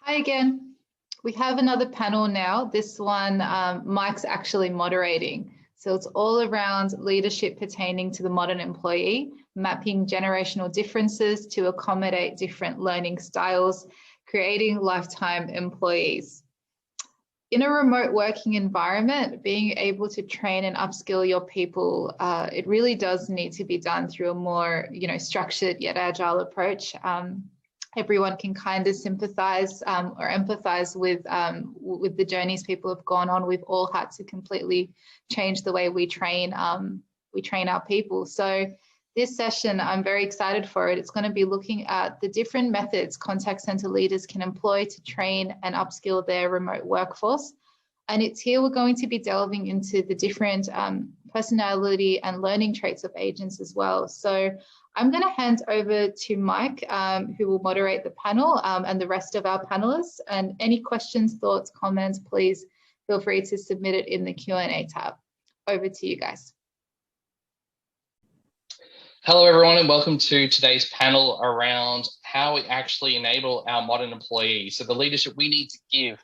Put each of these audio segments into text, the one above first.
Hi again. We have another panel now. This one, Mike's actually moderating. So it's all around leadership pertaining to the modern employee, mapping generational differences to accommodate different learning styles, creating lifetime employees. In a remote working environment, being able to train and upskill your people, it really does need to be done through a more, structured yet agile approach. Everyone can kind of sympathize or empathize with the journeys people have gone on. We've all had to completely change the way we train our people. So this session, I'm very excited for it. It's going to be looking at the different methods contact center leaders can employ to train and upskill their remote workforce. And it's here we're going to be delving into the different personality and learning traits of agents as well. So I'm going to hand over to Mike, who will moderate the panel and the rest of our panelists. And any questions, thoughts, comments, please feel free to submit it in the Q&A tab. Over to you guys. Hello, everyone, and welcome to today's panel around how we actually enable our modern employees. So the leadership we need to give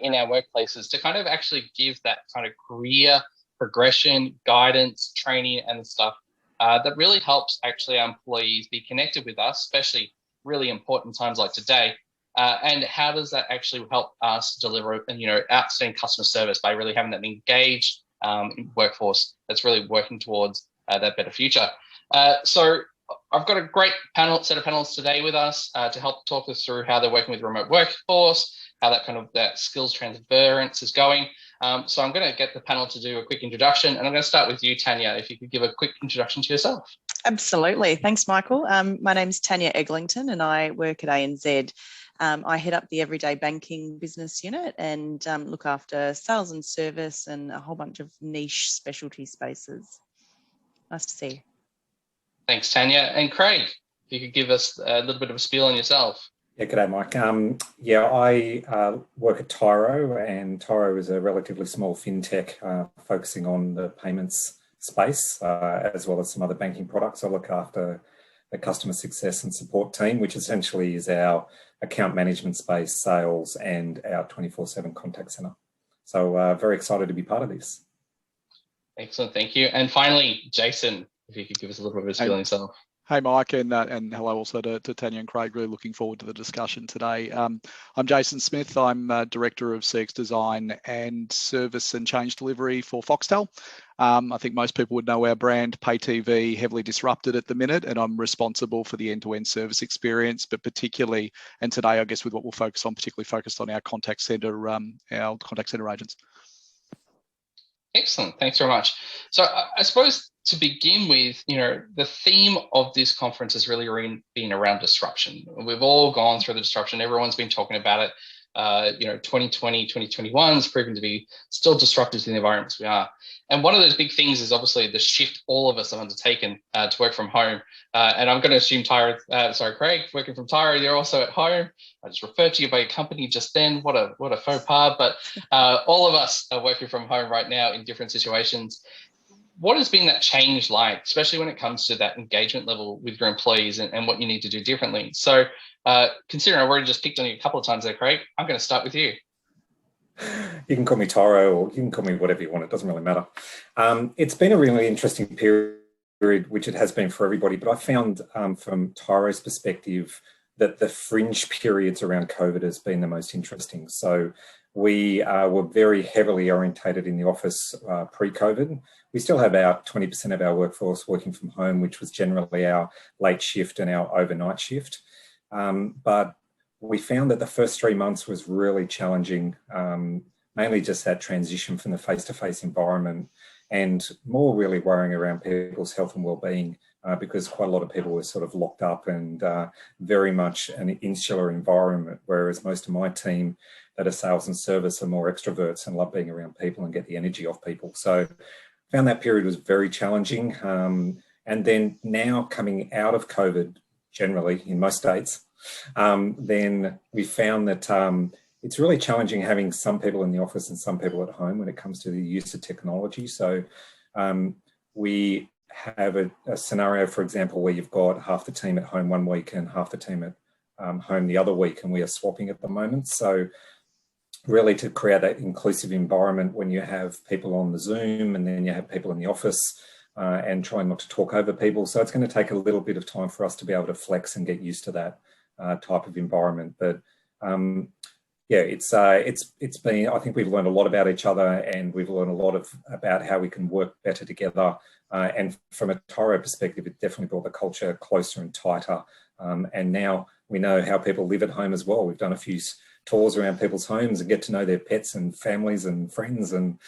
in our workplaces to kind of actually give that kind of career progression, guidance, training, and stuff that really helps actually our employees be connected with us, especially really important times like today. And how does that actually help us deliver, outstanding customer service by really having that engaged workforce that's really working towards that better future. So I've got a great set of panelists today with us to help talk us through how they're working with remote workforce, how that skills transference is going. So I'm going to get the panel to do a quick introduction, and I'm going to start with you, Tanya, if you could give a quick introduction to yourself. Absolutely. Thanks, Michael. My name's Tanya Eglinton and I work at ANZ. I head up the Everyday Banking business unit and look after sales and service and a whole bunch of niche specialty spaces. Nice to see you. Thanks, Tanya. And Craig, if you could give us a little bit of a spiel on yourself. Yeah, g'day, Mike. I work at Tyro, and Tyro is a relatively small fintech focusing on the payments space, as well as some other banking products. I look after the customer success and support team, which essentially is our account management space, sales, and our 24/7 contact center. So very excited to be part of this. Excellent, thank you. And finally, Jason, if you could give us a little bit of a spiel on yourself. Hey, Mike, and hello also to Tanya and Craig. Really looking forward to the discussion today. I'm Jason Smith. I'm Director of CX Design and Service and Change Delivery for Foxtel. I think most people would know our brand, Pay TV, heavily disrupted at the minute, and I'm responsible for the end-to-end service experience, but particularly, and today, I guess, with what we'll focus on, particularly focused on our contact center agents. Excellent, thanks very much. So I suppose to begin with, the theme of this conference has really been around disruption. We've all gone through the disruption. Everyone's been talking about it. 2020, 2021 is proven to be still disruptive to the environments we are. And one of those big things is obviously the shift all of us have undertaken to work from home. And I'm going to assume Craig, working from Tyro, you're also at home. I just referred to you by your company just then. What a faux pas. But all of us are working from home right now in different situations. What has been that change like, especially when it comes to that engagement level with your employees and what you need to do differently? So considering I've already just picked on you a couple of times there, Craig, I'm going to start with you. You can call me Tyro or you can call me whatever you want. It doesn't really matter. It's been a really interesting period, which it has been for everybody. But I found from Tyro's perspective that the fringe periods around COVID has been the most interesting. So we were very heavily orientated in the office pre-COVID. We still have about 20% of our workforce working from home, which was generally our late shift and our overnight shift. But we found that the first 3 months was really challenging, mainly just that transition from the face-to-face environment and more really worrying around people's health and well-being because quite a lot of people were sort of locked up and very much an insular environment, whereas most of my team that are sales and service are more extroverts and love being around people and get the energy off people. So found that period was very challenging. And then now coming out of COVID, generally in most states, then we found that it's really challenging having some people in the office and some people at home when it comes to the use of technology. So we have a scenario, for example, where you've got half the team at home one week and half the team at home the other week, and we are swapping at the moment. So really to create that inclusive environment when you have people on the Zoom and then you have people in the office, and try not to talk over people. So it's going to take a little bit of time for us to be able to flex and get used to that type of environment. But yeah, it's been, I think we've learned a lot about each other, and we've learned a lot about how we can work better together. And from a Tyro perspective, it definitely brought the culture closer and tighter. And now we know how people live at home as well. We've done a few tours around people's homes and get to know their pets and families and friends. And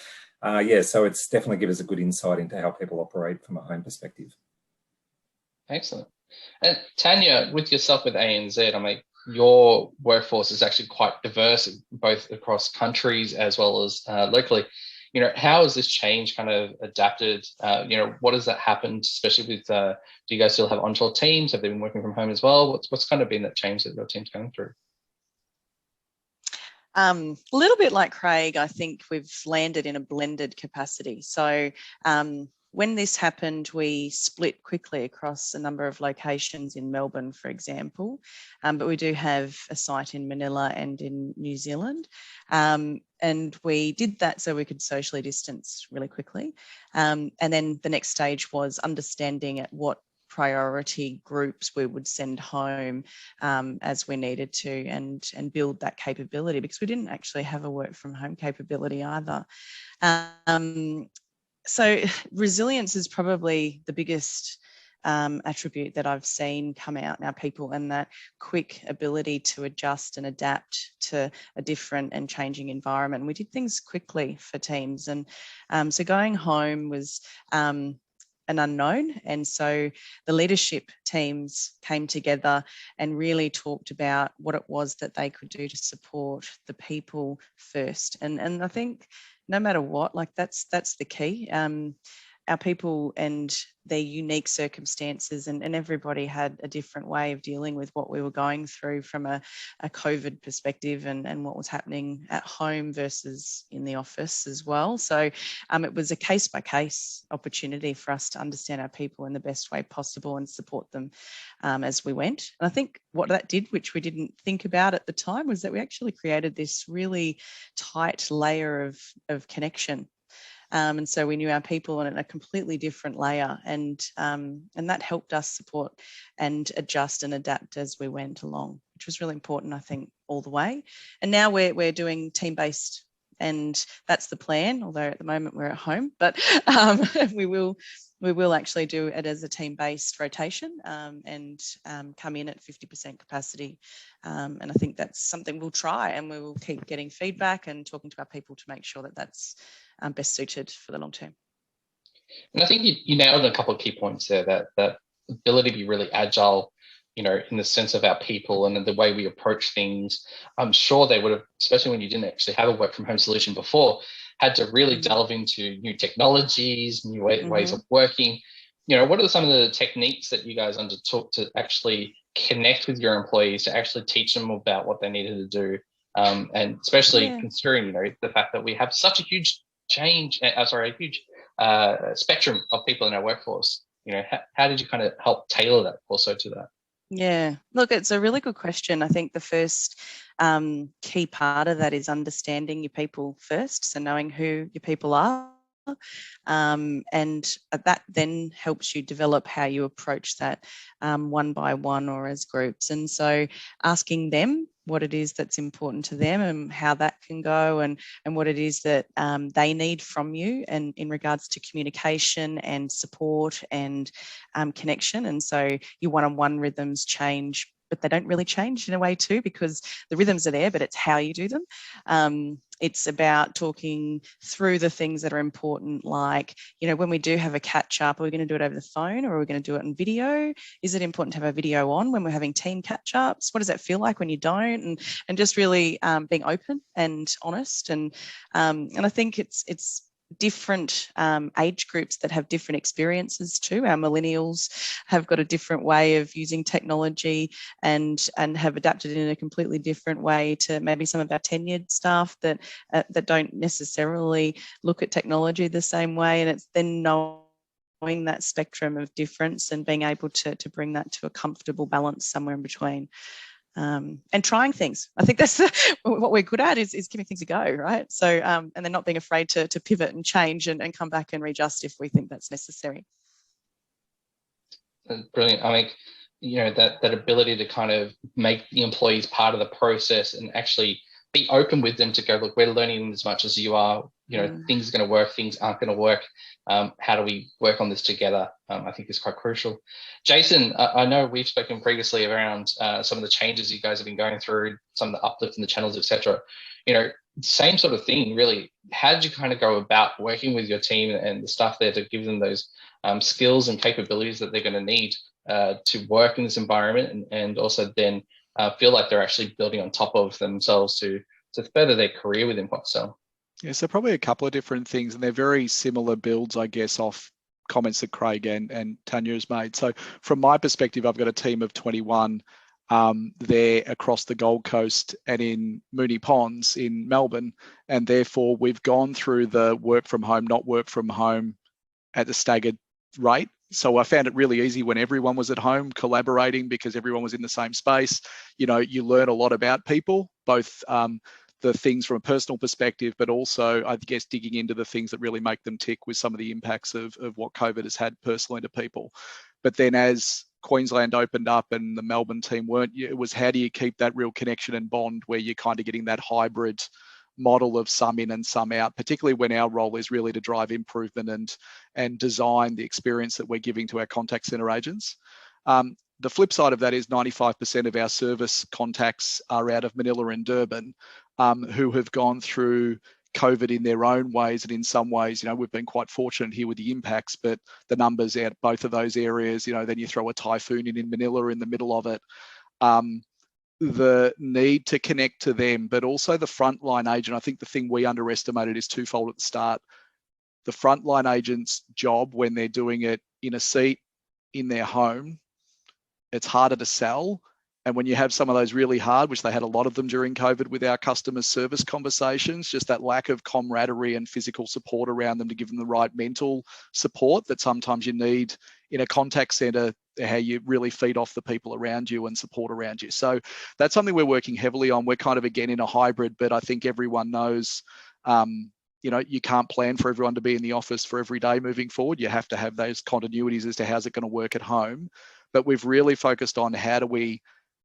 yeah, so it's definitely given us a good insight into how people operate from a home perspective. Excellent. And Tanya, with yourself with ANZ, I mean, your workforce is actually quite diverse, both across countries as well as locally. You know, how has this change kind of adapted? You know, what has that happened, especially with, do you guys still have onshore teams? Have they been working from home as well? What's kind of been that change that your team's going through? A little bit like Craig, I think we've landed in a blended capacity. So when this happened, we split quickly across a number of locations in Melbourne, for example, but we do have a site in Manila and in New Zealand. And we did that so we could socially distance really quickly. And then the next stage was understanding at what priority groups we would send home as we needed to, and build that capability, because we didn't actually have a work from home capability either. So resilience is probably the biggest attribute that I've seen come out in our people, and that quick ability to adjust and adapt to a different and changing environment. And we did things quickly for teams, and so going home was an unknown. And so the leadership teams came together and really talked about what it was that they could do to support the people first. And I think no matter what, like that's the key. Our people and their unique circumstances, and everybody had a different way of dealing with what we were going through from a COVID perspective, and what was happening at home versus in the office as well. So it was a case by case opportunity for us to understand our people in the best way possible and support them as we went. And I think what that did, which we didn't think about at the time, was that we actually created this really tight layer of connection. And so we knew our people on a completely different layer, and that helped us support and adjust and adapt as we went along, which was really important, I think, all the way. And now we're doing team-based, and that's the plan, although at the moment we're at home, but we will actually do it as a team-based rotation, and come in at 50% capacity. And I think that's something we'll try, and we will keep getting feedback and talking to our people to make sure that that's best suited for the long term. And I think you nailed a couple of key points there, that ability to be really agile, you know, in the sense of our people and the way we approach things. I'm sure they would have, especially when you didn't actually have a work from home solution before, had to really delve into new technologies, new ways of working. You know, what are some of the techniques that you guys undertook to actually connect with your employees, to actually teach them about what they needed to do? And especially considering, you know, the fact that we have such a huge spectrum of people in our workforce. You know, how did you kind of help tailor that also to that? Yeah, look, it's a really good question. I think the first key part of that is understanding your people first, so knowing who your people are. And that then helps you develop how you approach that one by one or as groups. And so asking them what it is that's important to them and how that can go, and what it is that they need from you, and in regards to communication and support and connection. And so your one-on-one rhythms change, but they don't really change in a way too, because the rhythms are there, but it's how you do them. It's about talking through the things that are important, like, you know, when we do have a catch up, are we going to do it over the phone, or are we going to do it in video? Is it important to have a video on when we're having team catch ups? What does that feel like when you don't? And just really being open and honest. And I think it's different age groups that have different experiences too. Our millennials have got a different way of using technology, and have adapted in a completely different way to maybe some of our tenured staff that don't necessarily look at technology the same way. And it's then knowing that spectrum of difference and being able to bring that to a comfortable balance somewhere in between. and trying things. I think that's what we're good at is giving things a go, right? So, and then not being afraid to pivot and change and come back and readjust if we think that's necessary. Brilliant. I mean, you know, that ability to kind of make the employees part of the process and actually be open with them to go, look, we're learning as much as you are, you know, things are going to work, things aren't going to work. How do we work on this together? I think is quite crucial. Jason, I know we've spoken previously around some of the changes you guys have been going through, some of the uplift in the channels, etc. You know, same sort of thing, really. How did you kind of go about working with your team and the staff there to give them those skills and capabilities that they're going to need to work in this environment and also then feel like they're actually building on top of themselves to further their career within Microstyle? Yeah, so probably a couple of different things, and they're very similar builds, I guess, off comments that Craig and Tanya has made. So from my perspective, I've got a team of 21 there across the Gold Coast and in Moonee Ponds in Melbourne, and therefore we've gone through the work from home, not work from home at the staggered rate. So I found it really easy when everyone was at home collaborating because everyone was in the same space. You know, you learn a lot about people, both the things from a personal perspective, but also, I guess, digging into the things that really make them tick with some of the impacts of what COVID has had personally to people. But then as Queensland opened up and the Melbourne team weren't, it was how do you keep that real connection and bond where you're kind of getting that hybrid model of some in and some out, particularly when our role is really to drive improvement and design the experience that we're giving to our contact center agents. The flip side of that is 95% of our service contacts are out of Manila and Durban, who have gone through COVID in their own ways. And in some ways, you know, we've been quite fortunate here with the impacts, but the numbers out both of those areas, you know, then you throw a typhoon in Manila in the middle of it. The need to connect to them, but also the frontline agent. I think the thing we underestimated is twofold at the start. The frontline agent's job when they're doing it in a seat in their home, it's harder to sell. And when you have some of those really hard, which they had a lot of them during COVID with our customer service conversations, just that lack of camaraderie and physical support around them to give them the right mental support that sometimes you need in a contact center, how you really feed off the people around you and support around you. So that's something we're working heavily on. We're kind of, again, in a hybrid, but I think everyone knows, you know, you can't plan for everyone to be in the office for every day moving forward. You have to have those continuities as to how's it going to work at home. But we've really focused on how do we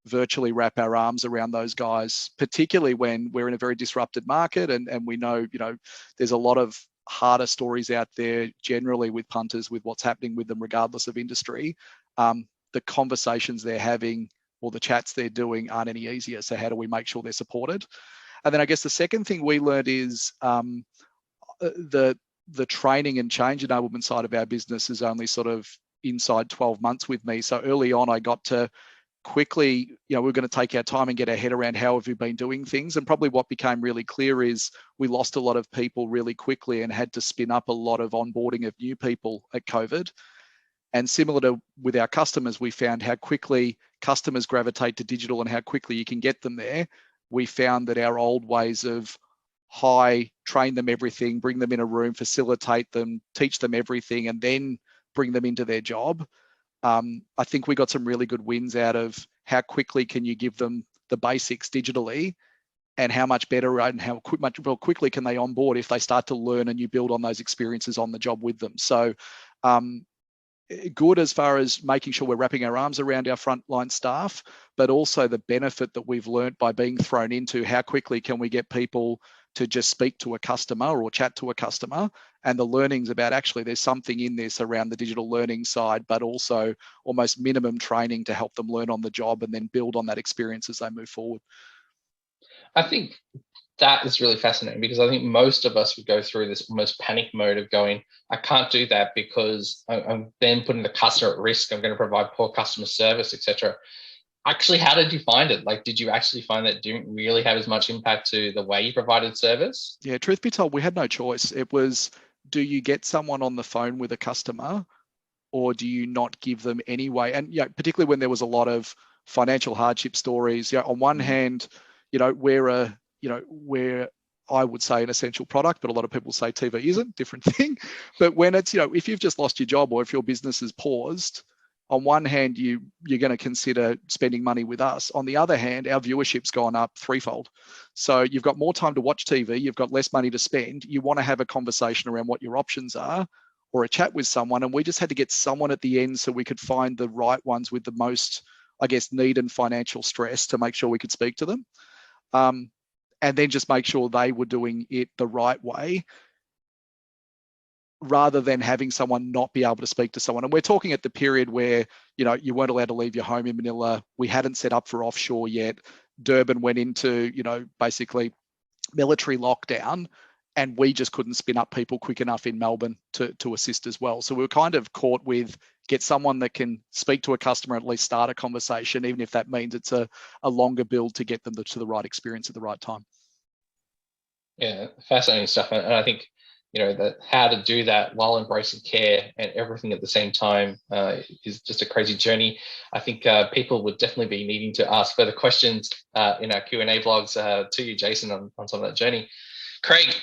virtually wrap our arms around those guys, particularly when we're in a very disrupted market and we know, you know, there's a lot of harder stories out there generally with punters, with what's happening with them regardless of industry. The conversations they're having or the chats they're doing aren't any easier. So how do we make sure they're supported? And then I guess the second thing we learned is the training and change enablement side of our business is only sort of inside 12 months with me. So early on, I got to quickly, you know, we're going to take our time and get our head around how have we been doing things. And probably what became really clear is we lost a lot of people really quickly and had to spin up a lot of onboarding of new people at COVID. And similar to with our customers, we found how quickly customers gravitate to digital and how quickly you can get them there. We found that our old ways of train them everything, bring them in a room, facilitate them, teach them everything, and then bring them into their job. I think we got some really good wins out of how quickly can you give them the basics digitally and how much better and how much more quickly can they onboard if they start to learn and you build on those experiences on the job with them. So good as far as making sure we're wrapping our arms around our frontline staff, but also the benefit that we've learned by being thrown into how quickly can we get people to just speak to a customer or chat to a customer, and the learnings about actually there's something in this around the digital learning side, but also almost minimum training to help them learn on the job and then build on that experience as they move forward. I think that is really fascinating because I think most of us would go through this almost panic mode of going, I can't do that because I'm then putting the customer at risk. I'm going to provide poor customer service, etc. Actually, how did you find it? Like, did you actually find that it didn't really have as much impact to the way you provided service? Yeah, truth be told, we had no choice. It was, do you get someone on the phone with a customer or do you not give them anyway? And, you know, particularly when there was a lot of financial hardship stories, you know, on one hand, you know, we're I would say an essential product, but a lot of people say TV isn't, different thing. But when it's, you know, if you've just lost your job or if your business is paused, on one hand, you're going to consider spending money with us. On the other hand, our viewership's gone up threefold. So you've got more time to watch TV, you've got less money to spend. You want to have a conversation around what your options are, or a chat with someone. And we just had to get someone at the end so we could find the right ones with the most, I guess, need and financial stress to make sure we could speak to them. And then just make sure they were doing it the right way, rather than having someone not be able to speak to someone. And we're talking at the period where, you know, you weren't allowed to leave your home in Manila. We hadn't set up for offshore yet. Durban went into, you know, basically military lockdown, and we just couldn't spin up people quick enough in Melbourne to assist as well. So we were kind of caught with, get someone that can speak to a customer, at least start a conversation, even if that means it's a longer build to get them to the right experience at the right time. Yeah, fascinating stuff. And I think, you know, that how to do that while embracing care and everything at the same time is just a crazy journey. I think people would definitely be needing to ask further questions in our Q&A blogs to you, Jason, on some of that journey. Craig,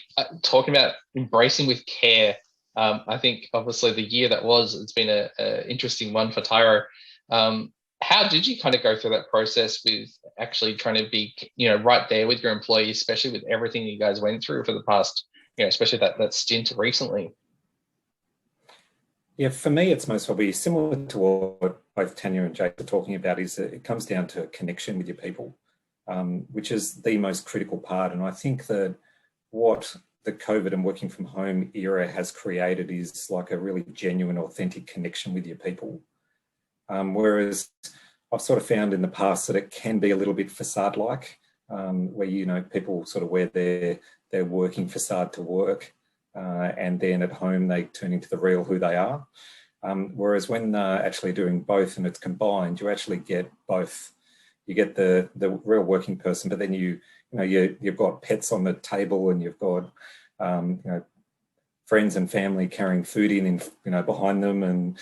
talking about embracing with care, I think obviously the year that was, it's been an interesting one for Tyro. How did you kind of go through that process with actually trying to be, you know, right there with your employees, especially with everything you guys went through for the past, you know, especially that stint recently? Yeah, for me, it's most probably similar to what both Tanya and Jake are talking about, is that it comes down to connection with your people, which is the most critical part. And I think that what the COVID and working from home era has created is like a really genuine, authentic connection with your people. Whereas I've sort of found in the past that it can be a little bit facade-like, where, you know, people sort of wear their working facade to work, and then at home they turn into the real who they are. Whereas when actually doing both and it's combined, you actually get both. You get the real working person, but then you've got pets on the table, and you've got you know, friends and family carrying food in, you know, behind them, and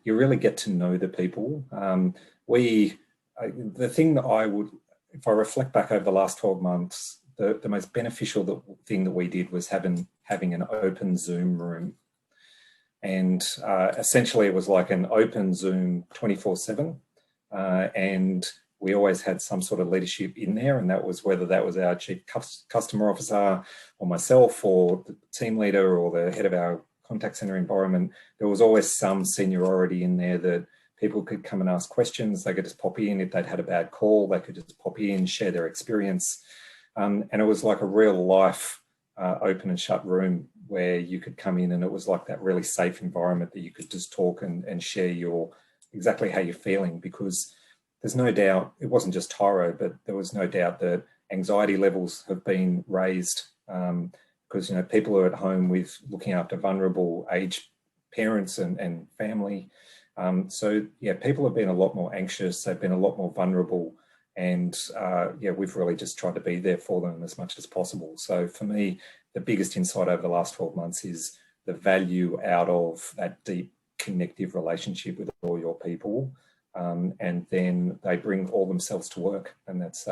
you really get to know the people. The thing that I would, if I reflect back over the last 12 months, the most beneficial thing that we did was having an open Zoom room, and essentially it was like an open Zoom 24/7, and we always had some sort of leadership in there, and that was whether that was our chief customer officer or myself or the team leader or the head of our contact center environment. There was always some seniority in there that people could come and ask questions. They could just pop in. If they'd had a bad call, they could just pop in, share their experience. And it was like a real life open and shut room where you could come in, and it was like that really safe environment that you could just talk and share exactly how you're feeling, because there's no doubt, it wasn't just Tyro, but there was no doubt that anxiety levels have been raised because, you know, people are at home with looking after vulnerable aged parents and family. So yeah, people have been a lot more anxious. They've been a lot more vulnerable, and yeah, we've really just tried to be there for them as much as possible. So for me, the biggest insight over the last 12 months is the value out of that deep connective relationship with all your people. And then they bring all themselves to work, and that's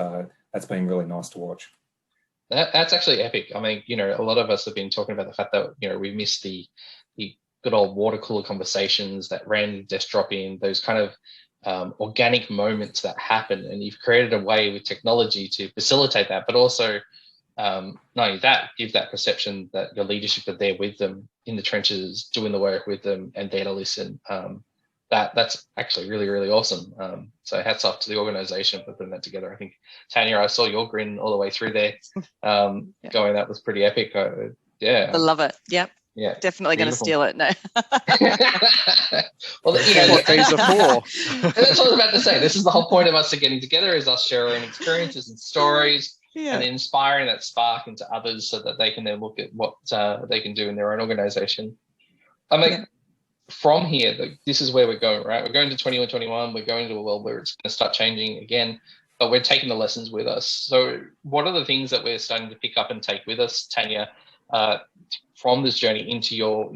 been really nice to watch. That's actually epic. I mean, you know, a lot of us have been talking about the fact that, you know, we miss the good old water cooler conversations, that random desk drop in, those kind of organic moments that happen, and you've created a way with technology to facilitate that, but also not only that, give that perception that your leadership are there with them in the trenches, doing the work with them, and there to listen. That's actually really, really awesome. So hats off to the organization for putting that together. I think, Tanya, I saw your grin all the way through there. Going, that was pretty epic. Yeah. I love it. Yep. Yeah. Definitely going to steal it. No. Well, you know, what these are for. That's what I was about to say. This is the whole point of us getting together, is us sharing experiences and stories, and inspiring that spark into others so that they can then look at what they can do in their own organization. I mean, from here, this is where we're going, right? We're going to 21. We're going to a world where it's going to start changing again, but we're taking the lessons with us. So what are the things that we're starting to pick up and take with us, Tanya, from this journey into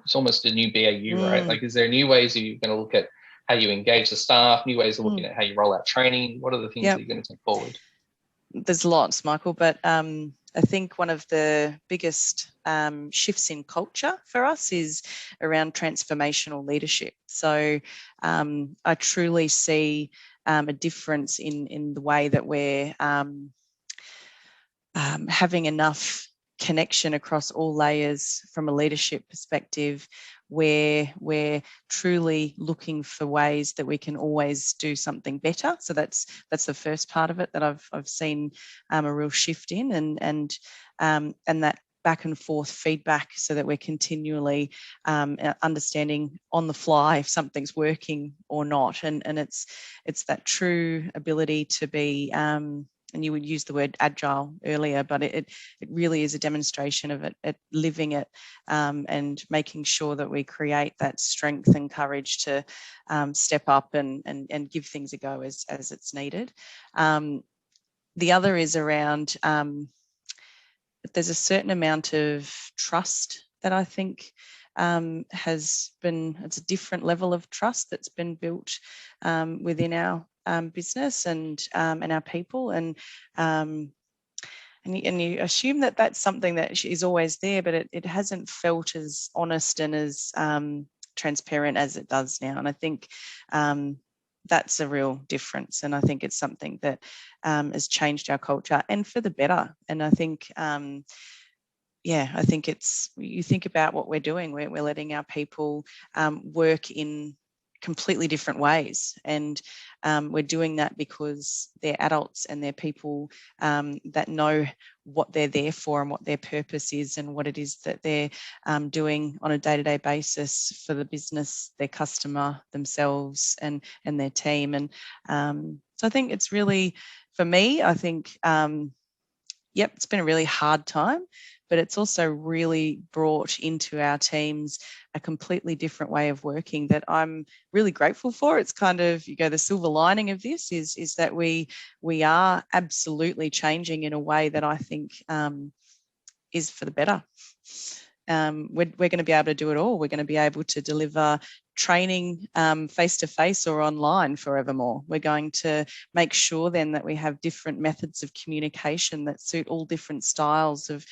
it's almost a new BAU, right? Like, is there new ways you're going to look at how you engage the staff, new ways of looking at how you roll out training? What are the things that you're going to take forward? There's lots, Michael, but I think one of the biggest shifts in culture for us is around transformational leadership. So I truly see a difference in the way that we're having enough connection across all layers from a leadership perspective, where we're truly looking for ways that we can always do something better. So that's the first part of it that I've seen a real shift in, and that back and forth feedback, so that we're continually understanding on the fly if something's working or not, and it's that true ability to be and you would use the word agile earlier, but it really is a demonstration of it living it, and making sure that we create that strength and courage to step up and give things a go as it's needed. The other is around there's a certain amount of trust that I think has been, it's a different level of trust that's been built within our business and our people, and you assume that that's something that is always there, but it hasn't felt as honest and as transparent as it does now. And I think that's a real difference, and I think it's something that has changed our culture and for the better. And I think I think it's, you think about what we're doing, we're letting our people work in completely different ways, and we're doing that because they're adults and they're people that know what they're there for and what their purpose is and what it is that they're doing on a day-to-day basis for the business, their customer, themselves, and their team. And so I think it's really, for me, I think it's been a really hard time, but it's also really brought into our teams a completely different way of working that I'm really grateful for. It's kind of, the silver lining of this is that we are absolutely changing in a way that I think is for the better. We're going to be able to do it all. We're going to be able to deliver training face-to-face or online forevermore. We're going to make sure then that we have different methods of communication that suit all different styles of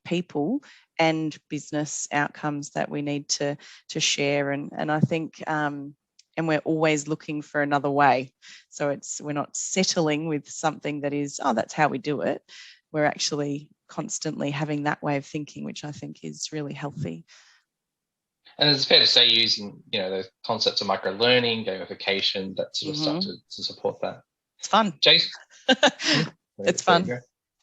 people and business outcomes that we need to share. And I think and we're always looking for another way. So we're not settling with something that is, that's how we do it. We're actually constantly having that way of thinking, which I think is really healthy. And it's fair to say using, the concepts of micro-learning, gamification, that sort of stuff to support that. It's fun. Jason? It's fun.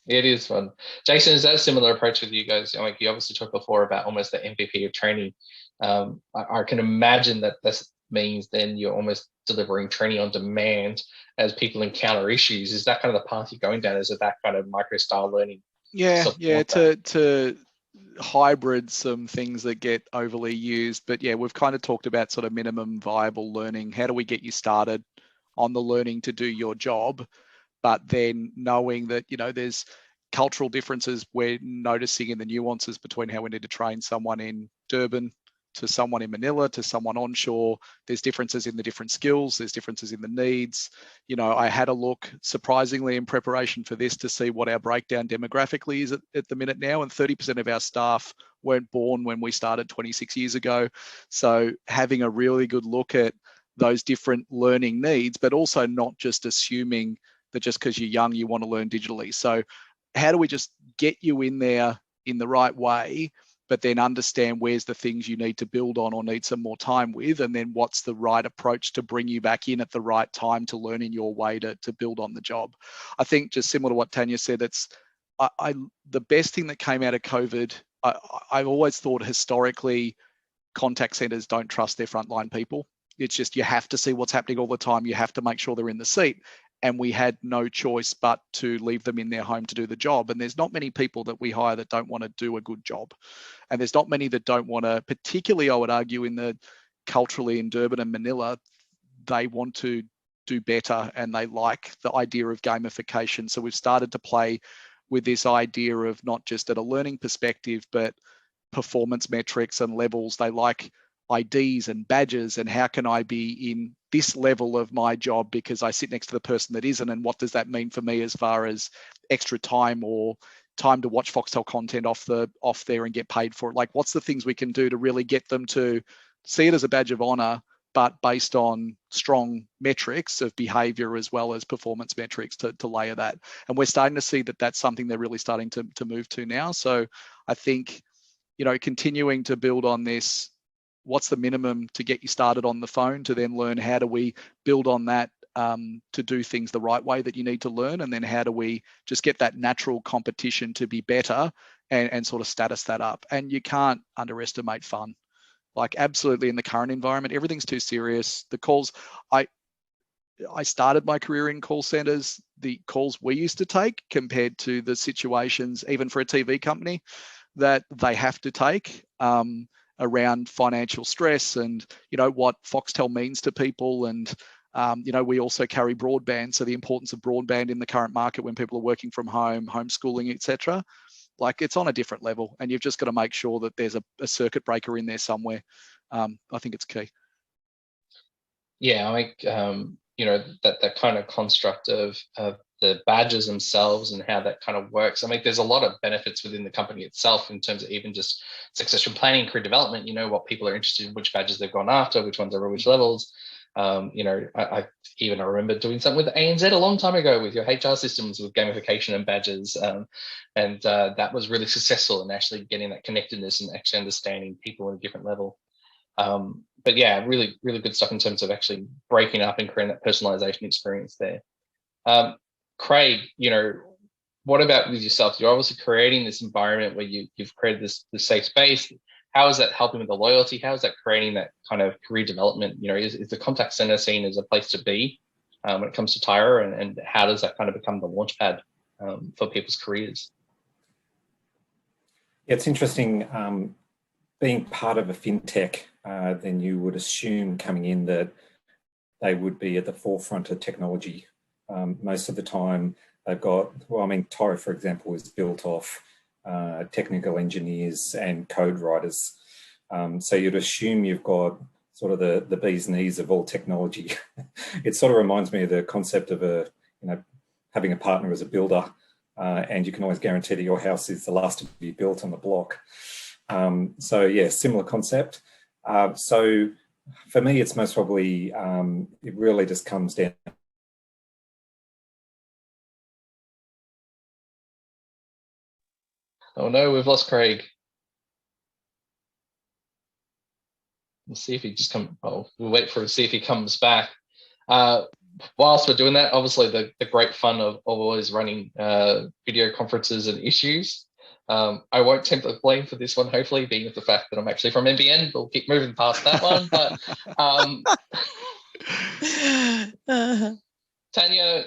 It is fun. Jason, is that a similar approach with you guys? I mean, you obviously talked before about almost the MVP of training. I can imagine that this means then you're almost delivering training on demand as people encounter issues. Is that kind of the path you're going down? Is it that kind of micro-style learning? To hybrid some things that get overly used, but we've kind of talked about sort of minimum viable learning. How do we get you started on the learning to do your job, but then knowing that there's cultural differences we're noticing in the nuances between how we need to train someone in Durban to someone in Manila to someone onshore. There's differences in the different skills, there's differences in the needs. I had a look surprisingly in preparation for this to see what our breakdown demographically is at the minute now, and 30% of our staff weren't born when we started 26 years ago. So having a really good look at those different learning needs, but also not just assuming that just because you're young you want to learn digitally. So how do we just get you in there in the right way, but then understand where's the things you need to build on or need some more time with, and then what's the right approach to bring you back in at the right time to learn in your way to build on the job. I think just similar to what Tanya said, it's the best thing that came out of COVID, I've always thought historically contact centers don't trust their frontline people. It's just, you have to see what's happening all the time. You have to make sure they're in the seat. And we had no choice but to leave them in their home to do the job. And there's not many people that we hire that don't want to do a good job. And there's not many that don't want to, particularly I would argue in the culturally in Durban and Manila, they want to do better and they like the idea of gamification. So we've started to play with this idea of not just at a learning perspective, but performance metrics and levels. They like IDs and badges, and how can I be in this level of my job because I sit next to the person that isn't, and what does that mean for me as far as extra time or time to watch Foxtel content off there and get paid for it? Like, what's the things we can do to really get them to see it as a badge of honor, but based on strong metrics of behavior as well as performance metrics to layer that. And we're starting to see that that's something they're really starting to move to now. So I think, continuing to build on this, what's the minimum to get you started on the phone, to then learn how do we build on that to do things the right way that you need to learn, and then how do we just get that natural competition to be better and sort of status that up. And you can't underestimate fun. Like, absolutely, in the current environment, everything's too serious. The calls, I started my career in call centers, the calls we used to take compared to the situations, even for a TV company, that they have to take around financial stress and, what Foxtel means to people. And, we also carry broadband. So the importance of broadband in the current market when people are working from home, homeschooling, etc. Like, it's on a different level, and you've just got to make sure that there's a circuit breaker in there somewhere. I think it's key. Yeah, I think that kind of construct of the badges themselves and how that kind of works. I mean, there's a lot of benefits within the company itself in terms of even just succession planning, career development. What people are interested in, which badges they've gone after, which ones are at which levels. I remember doing something with ANZ a long time ago with your HR systems with gamification and badges, and that was really successful in actually getting that connectedness and actually understanding people at a different level. But yeah, really, really good stuff in terms of actually breaking up and creating that personalization experience there. Craig, what about with yourself? You're obviously creating this environment where you've created this safe space. How is that helping with the loyalty? How is that creating that kind of career development? Is the contact center seen as a place to be when it comes to Tyro, and how does that kind of become the launchpad for people's careers? It's interesting. Being part of a fintech, then you would assume coming in that they would be at the forefront of technology. Most of the time they've got, Tyro, for example, is built off technical engineers and code writers. So you'd assume you've got sort of the bee's knees of all technology. It sort of reminds me of the concept of having a partner as a builder, and you can always guarantee that your house is the last to be built on the block. So yeah, similar concept. So for me, it's most probably, it really just comes down. Oh no, we've lost Craig. We'll see if he just comes. Oh, we'll wait for him to see if he comes back. Whilst we're doing that, obviously the great fun of always running video conferences and issues. I won't take the blame for this one, hopefully, being the fact that I'm actually from NBN. We'll keep moving past that one. But Tanya,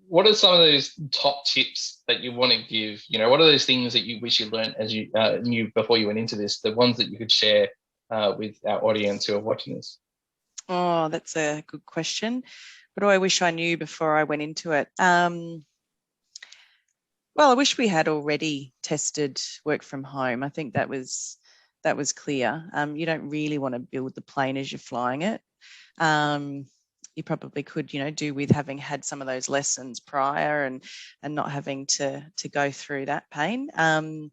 what are some of those top tips that you want to give? What are those things that you wish you learned as you knew before you went into this, the ones that you could share with our audience who are watching this? Oh, that's a good question. What do I wish I knew before I went into it? Well, I wish we had already tested work from home. I think that was clear. You don't really want to build the plane as you're flying it. You probably could, do with having had some of those lessons prior and not having to go through that pain. I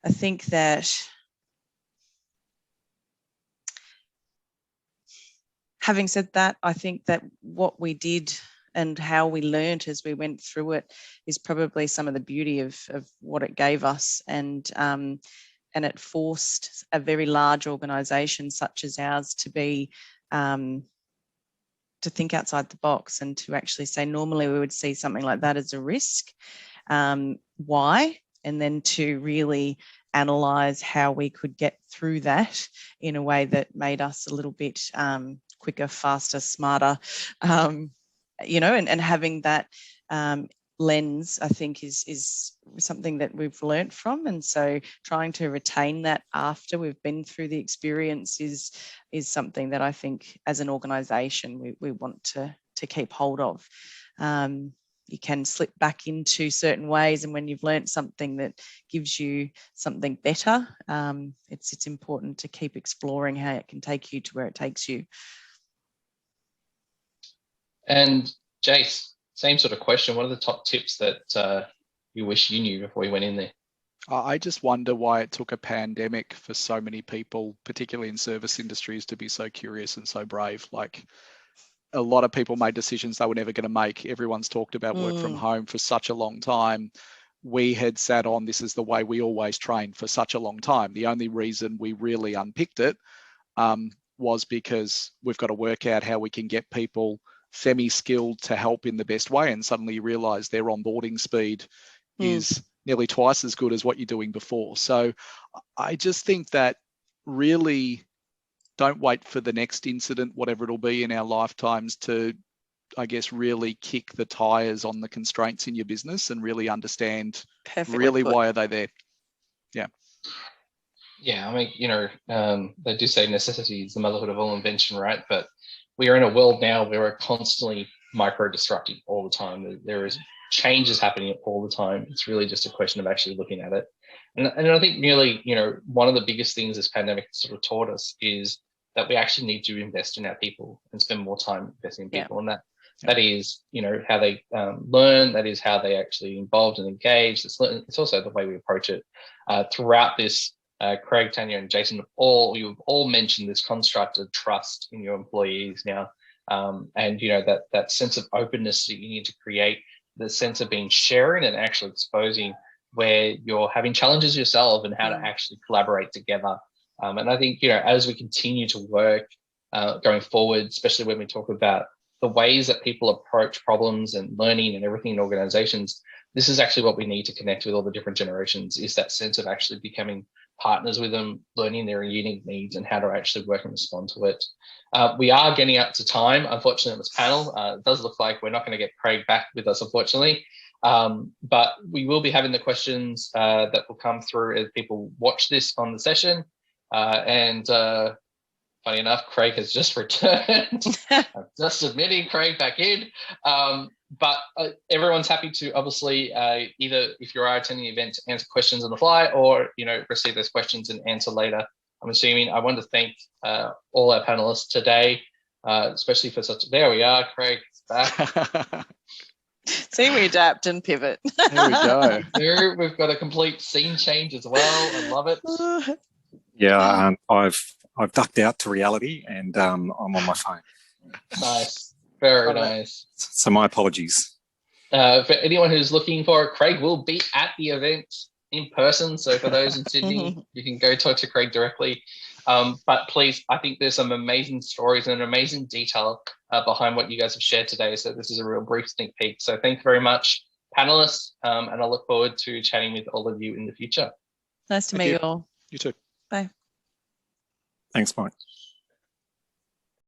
think that having said that, I think that what we did and how we learned as we went through it is probably some of the beauty of what it gave us. And it forced a very large organisation such as ours to be to think outside the box and to actually say, normally we would see something like that as a risk. Why? And then to really analyse how we could get through that in a way that made us a little bit quicker, faster, smarter, and having that lens, I think, is something that we've learnt from. And so trying to retain that after we've been through the experience is something that I think as an organisation we want to keep hold of. you can slip back into certain ways, and when you've learned something that gives you something better, it's important to keep exploring how it can take you to where it takes you. And Jace, same sort of question. What are the top tips that you wish you knew before you went in there? I just wonder why it took a pandemic for so many people, particularly in service industries, to be so curious and so brave. Like, a lot of people made decisions they were never going to make. Everyone's talked about work from home for such a long time. We had sat on this is the way we always trained for such a long time. The only reason we really unpicked it was because we've got to work out how we can get people semi-skilled to help in the best way. And suddenly you realize their onboarding speed is nearly twice as good as what you're doing before. So I just think that really don't wait for the next incident, whatever it'll be in our lifetimes, to, I guess, really kick the tires on the constraints in your business and really understand why are they there. Yeah. Yeah, I mean, they do say necessity is the motherhood of all invention, right? But we are in a world now where we're constantly micro-disrupting all the time. There is changes happening all the time. It's really just a question of actually looking at it. And I think really, one of the biggest things this pandemic sort of taught us is that we actually need to invest in our people and spend more time investing in people. And that is, how they learn, that is how they actually involved and engaged. It's also the way we approach it. Throughout this, Craig, Tanya, and Jason, you've all mentioned this construct of trust in your employees now. And, that sense of openness that you need to create, the sense of being sharing and actually exposing where you're having challenges yourself and how to actually collaborate together. And I think, as we continue to work going forward, especially when we talk about the ways that people approach problems and learning and everything in organizations, this is actually what we need to connect with all the different generations, is that sense of actually becoming partners with them, learning their unique needs and how to actually work and respond to it. We are getting up to time, unfortunately, on this panel. It does look like we're not going to get Craig back with us, unfortunately. But we will be having the questions that will come through as people watch this on the session. And funny enough, Craig has just returned. I'm just admitting Craig back in. But everyone's happy to obviously either, if you are attending the event, answer questions on the fly, or receive those questions and answer later. I'm assuming. I want to thank all our panelists today, especially for such. There we are, Craig is back. See, we adapt and pivot. There we go. We've got a complete scene change as well. I love it. Yeah, I've ducked out to reality and I'm on my phone. Nice. Very nice. So my apologies. For anyone who's looking for it, Craig will be at the event in person. So for those in Sydney, you can go talk to Craig directly. But please, I think there's some amazing stories and an amazing detail behind what you guys have shared today. So this is a real brief sneak peek. So thank you very much, panelists. And I look forward to chatting with all of you in the future. Nice to meet you all. You too. Bye. Thanks, Mike.